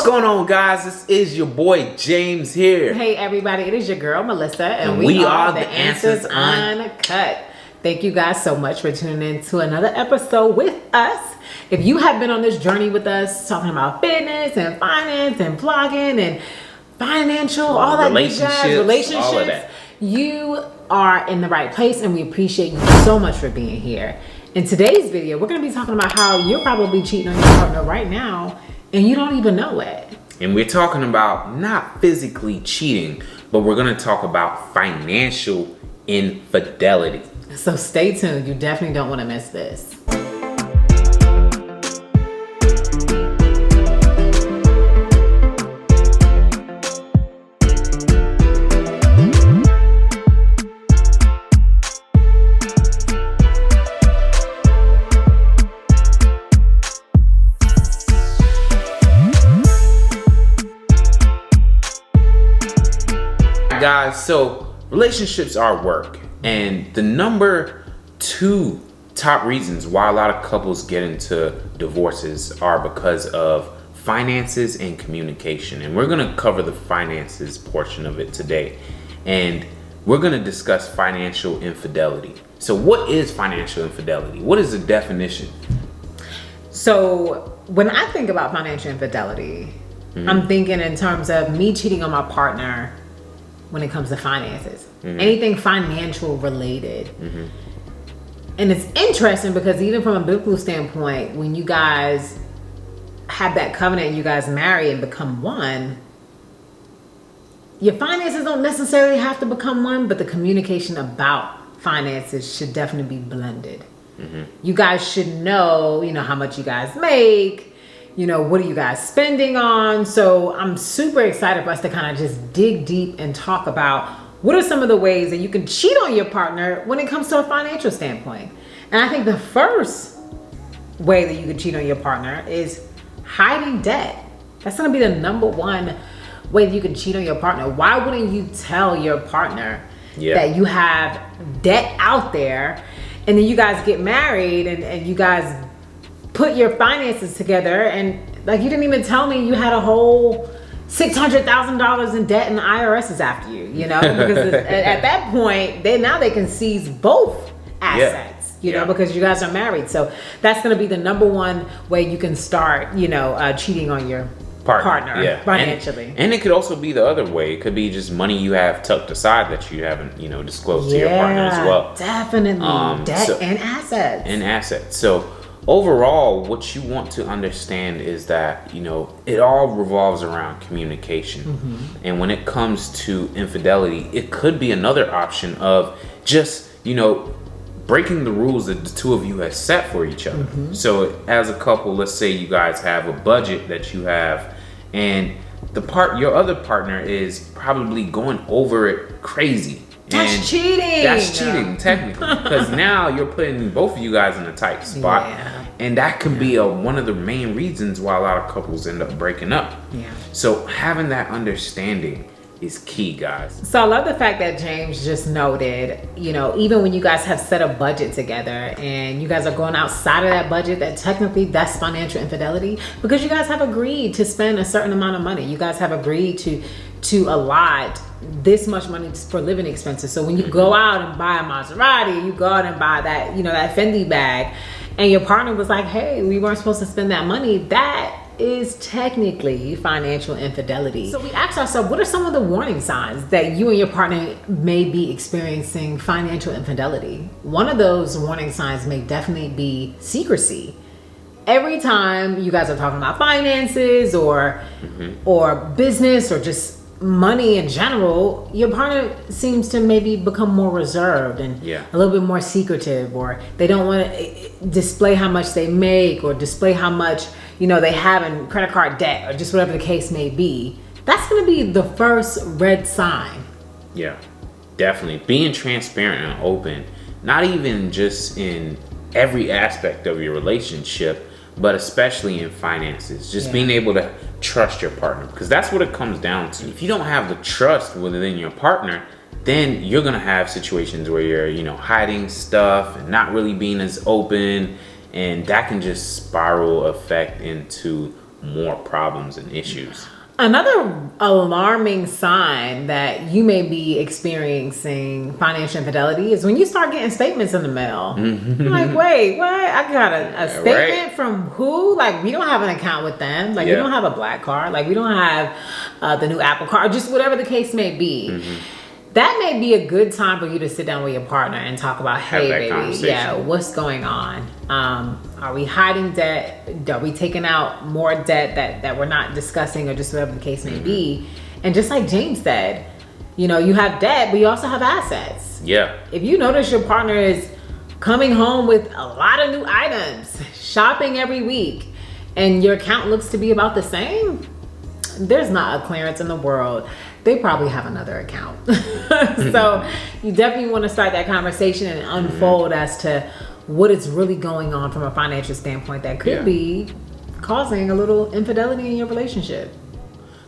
What's going on, guys? This is your boy James here. Hey everybody, it is your girl Melissa, and we are the Answers Uncut. Thank you guys so much for tuning in to another episode with us. If you have been on this journey with us, talking about fitness and finance and vlogging and financial, all that relationships, all of that, you are in the right place, and we appreciate you so much for being here. In today's video, we're going to be talking about how you're probably cheating on your partner right now and you don't even know it. And we're talking about not physically cheating, but we're going to talk about financial infidelity. So stay tuned. You definitely don't want to miss this. Guys, so relationships are work, and the number 2 top reasons why a lot of couples get into divorces are because of finances and communication. And we're going to cover the finances portion of it today, and we're going to discuss financial infidelity. So what is financial infidelity? What is the definition? So when I think about financial infidelity, I'm thinking in terms of me cheating on my partner when it comes to finances, anything financial related. And it's interesting because even from a biblical standpoint, when you guys have that covenant and you guys marry and become one, your finances don't necessarily have to become one, but the communication about finances should definitely be blended. You guys should know, how much you guys make, what are you guys spending on? So I'm super excited for us to kind of just dig deep and talk about what are some of the ways that you can cheat on your partner when it comes to a financial standpoint. And I think the first way that you can cheat on your partner is hiding debt. That's going to be the number one way that you can cheat on your partner. Why wouldn't you tell your partner that you have debt out there, and then you guys get married and you guys put your finances together, and like you didn't even tell me you had a whole $600,000 in debt and the IRS is after you, because at that point they can seize both assets, because you guys are married. So that's going to be the number one way you can start, cheating on your partner financially. And it could also be the other way. It could be just money you have tucked aside that you haven't, disclosed to your partner as well. Definitely. Debt and assets. So overall, what you want to understand is that, it all revolves around communication. And when it comes to infidelity, it could be another option of just, breaking the rules that the two of you have set for each other. So as a couple, let's say you guys have a budget that you have, and your other partner is probably going over it crazy. That's cheating. That's cheating, technically, because now you're putting both of you guys in a tight spot, and that can be one of the main reasons why a lot of couples end up breaking up. So having that understanding is key, guys. So I love the fact that James just noted, even when you guys have set a budget together and you guys are going outside of that budget, that technically that's financial infidelity, because you guys have agreed to spend a certain amount of money. You guys have agreed to allot this much money for living expenses. So when you go out and buy a Maserati, you go out and buy that, that Fendi bag, and your partner was like, hey, we weren't supposed to spend that money, that is technically financial infidelity. So we asked ourselves, what are some of the warning signs that you and your partner may be experiencing financial infidelity? One of those warning signs may definitely be secrecy. Every time you guys are talking about finances or business or just money in general, your partner seems to maybe become more reserved and a little bit more secretive, or they don't want to display how much they make or display how much they have in credit card debt, or just whatever the case may be. That's going to be the first red sign. Yeah, definitely. Being transparent and open, not even just in every aspect of your relationship, but especially in finances. Just being able to trust your partner, because that's what it comes down to. If you don't have the trust within your partner, then you're gonna have situations where you're, hiding stuff and not really being as open, and that can just spiral effect into more problems and issues. Another alarming sign that you may be experiencing financial infidelity is when you start getting statements in the mail. You're like, wait, what? I got a statement from who? Like, we don't have an account with them. Like, we don't have a black card. Like, we don't have the new Apple card. Just whatever the case may be. That may be a good time for you to sit down with your partner and talk about, hey, baby, yeah, what's going on? Are we hiding debt? Are we taking out more debt that we're not discussing, or just whatever the case may be? And just like James said, you know, you have debt, but you also have assets. Yeah. If you notice your partner is coming home with a lot of new items, shopping every week, and your account looks to be about the same, there's not a clearance in the world. They probably have another account. So you definitely want to start that conversation and unfold as to what is really going on from a financial standpoint that could be causing a little infidelity in your relationship.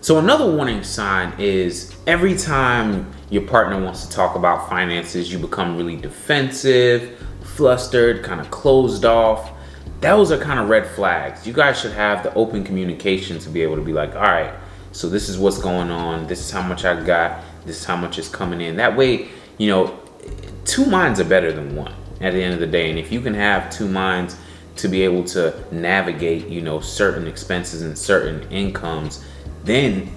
So another warning sign is every time your partner wants to talk about finances, you become really defensive, flustered, kind of closed off. Those are kind of red flags. You guys should have the open communication to be able to be like, all right, so this is what's going on. This is how much I got. This is how much is coming in. That way, you know, two minds are better than one at the end of the day. And if you can have two minds to be able to navigate, you know, certain expenses and certain incomes, then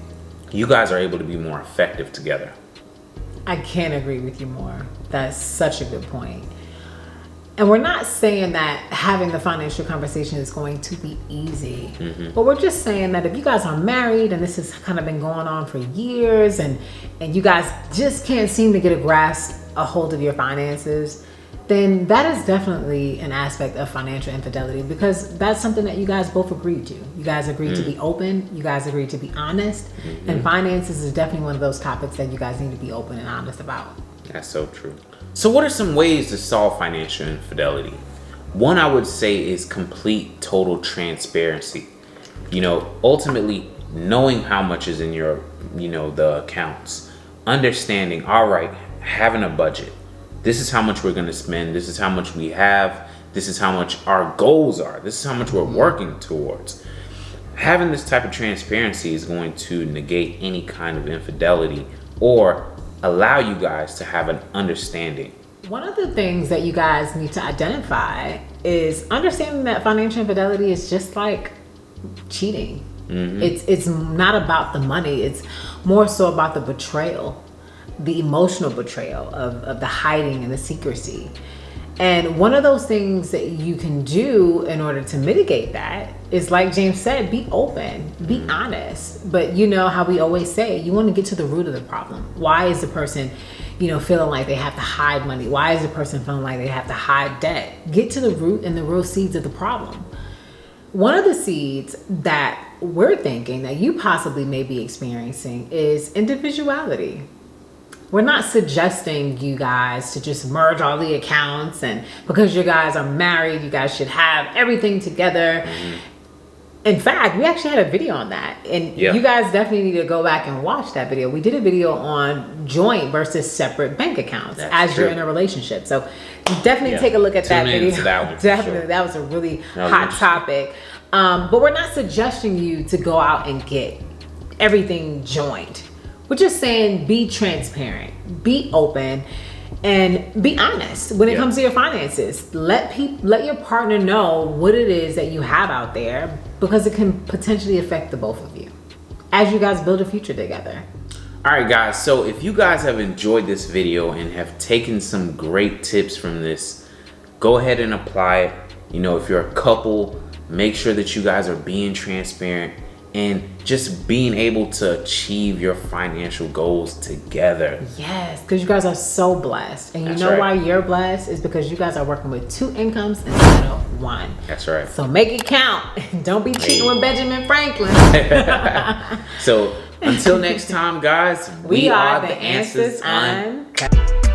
you guys are able to be more effective together. I can't agree with you more. That's such a good point. And we're not saying that having the financial conversation is going to be easy, but we're just saying that if you guys are married and this has kind of been going on for years, and you guys just can't seem to get a hold of your finances, then that is definitely an aspect of financial infidelity, because that's something that you guys both agreed to. You guys agreed to be open. You guys agreed to be honest. And finances is definitely one of those topics that you guys need to be open and honest about. That's so true. So what are some ways to solve financial infidelity? One I would say is complete, total transparency. You know, ultimately knowing how much is in your, you know, the accounts. Understanding, all right, having a budget. This is how much we're going to spend. This is how much we have. This is how much our goals are. This is how much we're working towards. Having this type of transparency is going to negate any kind of infidelity or allow you guys to have an understanding. One of the things that you guys need to identify is understanding that financial infidelity is just like cheating. It's not about the money. It's more so about the betrayal, the emotional betrayal of the hiding and the secrecy. And one of those things that you can do in order to mitigate that is, like James said, be open, be honest. But you know how we always say, you want to get to the root of the problem. Why is the person, you know, feeling like they have to hide money? Why is the person feeling like they have to hide debt? Get to the root and the real seeds of the problem. One of the seeds that we're thinking that you possibly may be experiencing is individuality. We're not suggesting you guys to just merge all the accounts, and because you guys are married, you guys should have everything together. In fact, we actually had a video on that, and you guys definitely need to go back and watch that video. We did a video on joint versus separate bank accounts you're in a relationship. So definitely take a look at that video. Definitely, that was a really hot topic. But we're not suggesting you to go out and get everything joint. We're just saying be transparent, be open, and be honest when it comes to your finances. Let your partner know what it is that you have out there, because it can potentially affect the both of you as you guys build a future together. All right, guys. So if you guys have enjoyed this video and have taken some great tips from this, go ahead and apply it. You know, if you're a couple, make sure that you guys are being transparent and just being able to achieve your financial goals together. Yes, because you guys are so blessed. And you know why you're blessed is because you guys are working with two incomes instead of one. That's right. So make it count. Don't be cheating with Benjamin Franklin. So until next time, guys, we are the Answers Uncut.